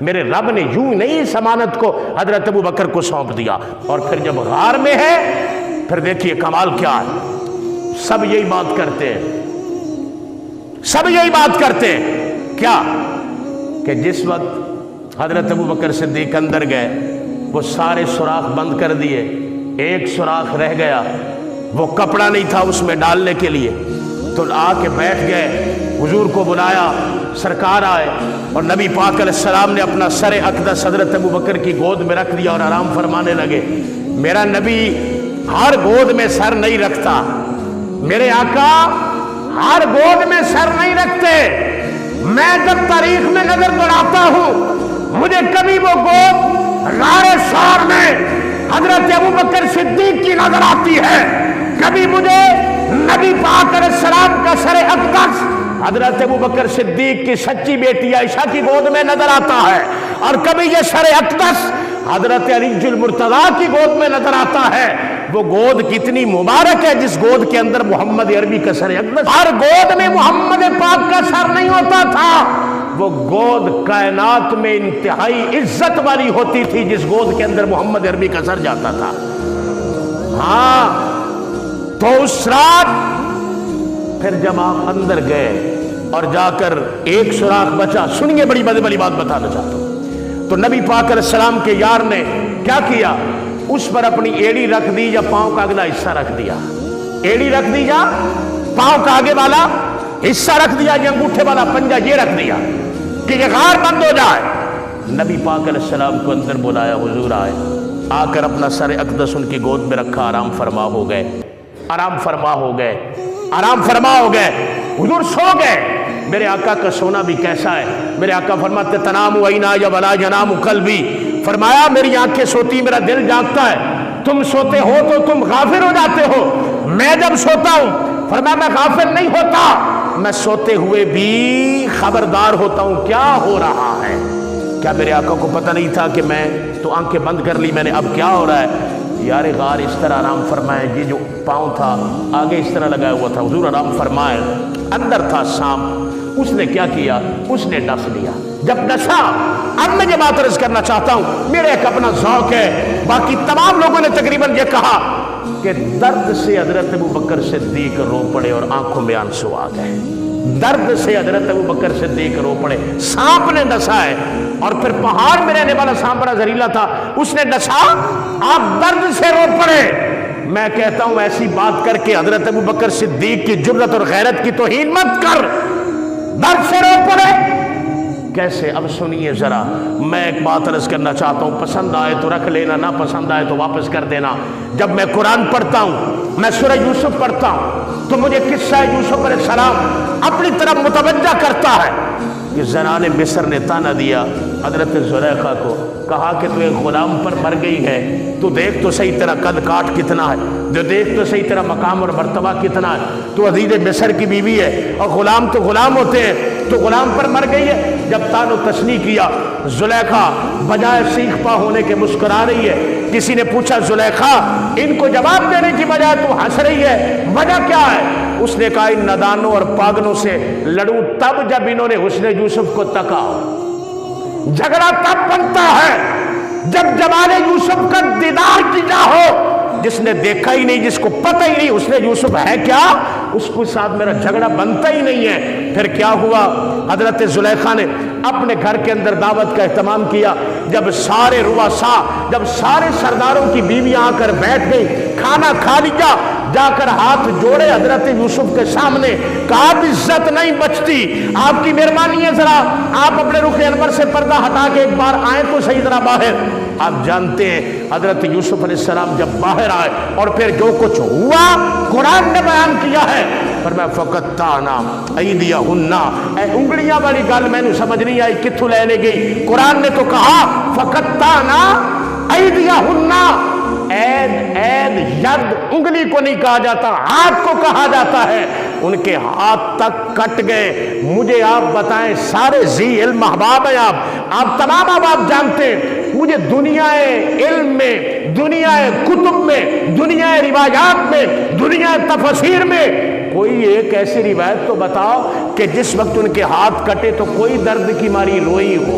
میرے رب نے یوں نہیں اس امانت کو حضرت ابو بکر کو سونپ دیا۔ اور پھر جب غار میں ہے پھر دیکھیے کمال کیا ہے، سب یہی بات کرتے ہیں، سب یہی بات کرتے ہیں کیا کہ جس وقت حضرت ابو بکر صدیق اندر گئے وہ سارے سوراخ بند کر دیے، ایک سوراخ رہ گیا، وہ کپڑا نہیں تھا اس میں ڈالنے کے لیے، تو آ کے بیٹھ گئے، حضور کو بلایا، سرکار آئے اور نبی پاک علیہ السلام نے اپنا سر اقدس حضرت ابو بکر کی گود میں رکھ دیا اور آرام فرمانے لگے۔ میرا نبی ہر گود میں سر نہیں رکھتا، میرے آقا ہر گود میں سر نہیں رکھتے، میں جب تاریخ میں نظر دوڑاتا ہوں مجھے کبھی وہ گود غار ثور میں حضرت ابو بکر صدیق کی نظر آتی ہے، کبھی مجھے نبی پاک علیہ السلام کا سر اقدس حضرت ابو بکر صدیق کی سچی بیٹی عائشہ کی گود میں نظر آتا ہے، اور کبھی یہ سر اقدس حضرت علی المرتضیٰ کی گود میں نظر آتا ہے۔ وہ گود کتنی مبارک ہے جس گود کے اندر محمد عربی کا سر اقدس، ہر گود میں محمد پاک کا سر نہیں ہوتا تھا، وہ گود کائنات میں انتہائی عزت والی ہوتی تھی جس گود کے اندر محمد عربی کا سر جاتا تھا۔ ہاں تو اس رات پھر جب آپ اندر گئے اور جا کر ایک سوراخ بچا، سنیے بڑی بڑی بات بتانا چاہتا ہوں، تو نبی پاک علیہ السلام کے یار نے کیا کیا، اس پر اپنی ایڑی رکھ دی یا پاؤں کا اگلا حصہ رکھ دیا، ایڑی رکھ دی یا پاؤں کا آگے والا حصہ رکھ دیا یا انگوٹھے والا پنجہ یہ رکھ دیا کہ یہ غار بند ہو جائے۔ نبی پاک علیہ السلام کو اندر بلایا، حضور آئے، آ کر اپنا سر اقدس ان کی گود میں رکھا، آرام فرما ہو گئے، آرام فرما ہو گئے، آرام فرما ہو گئے، حضور سو گئے۔ میرے آقا کا سونا بھی کیسا ہے، میرے آقا فرماتے تنام عینا یا ولا ینام قلبی، فرمایا میری آنکھیں سوتی میرا دل جاگتا ہے، تم سوتے ہو تو تم غافل ہو جاتے ہو، میں جب سوتا ہوں فرمایا میں غافل نہیں ہوتا، میں سوتے ہوئے بھی خبردار ہوتا ہوں کیا ہو رہا ہے۔ کیا میرے آقا کو پتہ نہیں تھا کہ میں تو آنکھیں بند کر لی میں نے، اب کیا ہو رہا ہے؟ یار غار اس طرح آرام فرمائے، یہ جو پاؤں تھا آگے اس طرح لگایا ہوا تھا، حضور آرام فرمائے، اندر تھا سانپ، اس نے کیا کیا، اس نے ڈس لیا۔ جب ڈسا، اب میں یہ بات عرض کرنا چاہتا ہوں، میرے ایک اپنا ذوق ہے، باقی تمام لوگوں نے تقریباً یہ کہا کہ درد سے حضرت ابو بکر صدیق رو پڑے اور آنکھوں میں آنسو آ گئے، درد سے حضرت ابو بکر صدیق رو پڑے، سانپ نے ڈسا ہے، اور پھر پہاڑ میں رہنے والا سانپ بڑا زہریلا تھا، اس نے ڈسا، آپ درد سے رو پڑے۔ میں کہتا ہوں ایسی بات کر کے حضرت ابو بکر صدیق کی جرأت اور غیرت کی توہین مت کر، درد سے رو پڑے کیسے؟ اب سنیے ذرا، میں ایک بات عرض کرنا چاہتا ہوں، پسند آئے تو رکھ لینا، نہ پسند آئے تو واپس کر دینا۔ جب میں قرآن پڑھتا ہوں، میں سورہ یوسف پڑھتا ہوں، تو مجھے قصہ یوسف علیہ السلام اپنی طرف متوجہ کرتا ہے کہ زنان مصر نے تانا دیا حضرت زلیخا کو، کہا کہ تو ایک غلام پر مر گئی ہے، تو دیکھ تو صحیح تیرا قد کاٹ کتنا ہے، جو دیکھ تو صحیح تیرا مقام اور مرتبہ کتنا ہے، تو عزیز مصر کی بیوی ہے، اور غلام تو غلام ہوتے ہیں، تو غلام پر مر گئی ہے۔ جب تان و تشنیع کیا، زلیخا بجائے سیخ پا ہونے کے مسکرا رہی ہے۔ کسی نے پوچھا زلیخا ان کو جواب دینے کی بجائے تو ہنس رہی ہے، وجہ کیا ہے؟ اس نے کہا ان نادانوں اور پاگلوں سے لڑوں تب جب انہوں نے حسن یوسف کو تکا۔ جھگڑا تب بنتا ہے جب جمال یوسف کا دیدار کیا ہو، جس نے دیکھا ہی نہیں، جس کو پتہ ہی نہیں حسن یوسف ہے کیا، اس کو ساتھ میرا جھگڑا بنتا ہی نہیں ہے۔ پھر کیا ہوا؟ حضرت زلیخا نے اپنے گھر کے اندر دعوت کا اہتمام کیا، جب سارے رؤساء، جب سارے سرداروں کی بیویاں آ کر بیٹھ گئی، کھانا کھا لیا، جا کر ہاتھ جوڑے حضرت یوسف کے سامنے، کہا اب عزت نہیں بچتی، آپ کی مہربانی ہے ذرا آپ اپنے رخ انور سے پردہ ہٹا کے ایک بار آئیں تو صحیح ذرا باہر۔ آپ جانتے ہیں حضرت یوسف علیہ السلام جب باہر آئے اور پھر جو کچھ ہوا قرآن نے بیان کیا ہے، فرمایا فقطعنا ایدیہن، اے انگلیاں والی گل میں نے سمجھ نہیں آئی کتھوں لے لے گئی، قرآن نے تو کہا فقطعنا ایدیہن، اید ید انگلی کو نہیں کہا جاتا، ہاتھ کو کہا جاتا ہے، ان کے ہاتھ تک کٹ گئے۔ مجھے آپ بتائیں، سارے ذی علم احباب ہیں آپ تمام احباب جانتے ہیں، مجھے دنیا علم میں، دنیا کتب میں، دنیا روایات میں، دنیا تفسیر میں کوئی ایک ایسی روایت تو بتاؤ کہ جس وقت ان کے ہاتھ کٹے تو کوئی درد کی ماری روئی ہو،